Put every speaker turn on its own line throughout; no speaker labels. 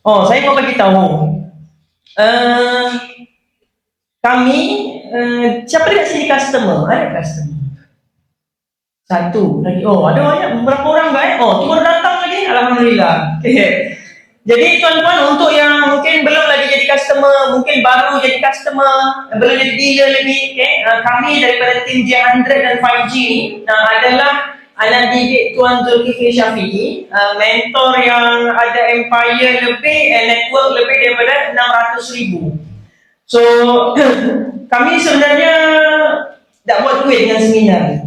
Oh, saya mau bagi tahu. Uh, kami, siapa dia sini customer? Ada customer. Satu lagi. Oh, ada banyak. Berapa orang guys? Oh, tu baru datang lagi. Alhamdulillah. Okay. Jadi tuan-tuan, untuk yang mungkin belum lagi jadi customer, mungkin baru jadi customer, belum jadi dealer lagi, okay? Kami daripada tim J100 dan 5G ni adalah anak didik Tuan Zulkifli Syafiee, mentor yang ada empire lebih, network lebih daripada 600,000. So, kami sebenarnya tak buat duit dengan seminar ni.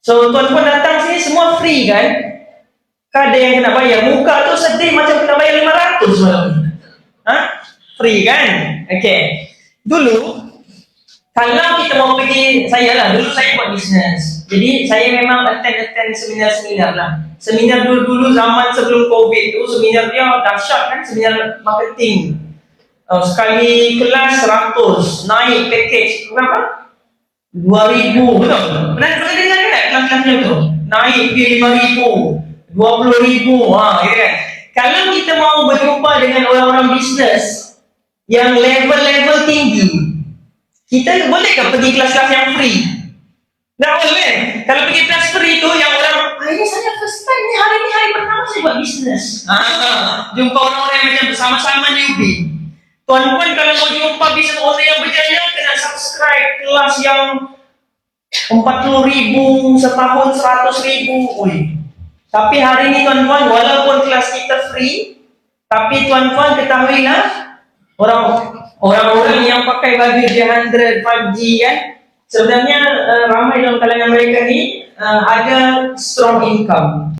So, tuan-tuan datang sini semua free kan? Ada yang kena bayar. Muka tu sedih macam kena bayar 500 malam ni. Free kan? Okay. Dulu, kalau kita mau pergi, dulu saya buat bisnes. Jadi, saya memang attend seminar-seminar lah. Seminar dulu zaman sebelum COVID tu, seminar dia dahsyat kan, seminar marketing. Sekali kelas 100, naik package, berapa? 2,000, betul? Pernah dengar kan kelas-kelasnya tu? Naik ke 5,000. 20,000, ya kan? Kalau kita mau berjumpa dengan orang-orang bisnes yang level-level tinggi, kita bolehkah pergi kelas-kelas yang free? Tak boleh. Kalau pergi kelas free tu yang orang, ini saya first time ni, hari ni hari pertama saya buat bisnes. Jumpa orang-orang yang macam bersama-sama newbie. Tuan-tuan kalau mau jumpa bisnes owner yang berjaya, kena subscribe kelas yang 40,000 setahun, 100,000. Tapi hari ini tuan-tuan, walaupun kelas kita free, tapi tuan-tuan ketahuilah, orang-orang yang pakai baju J100, 5G kan, sebenarnya ramai dalam kalangan mereka ni ada strong income.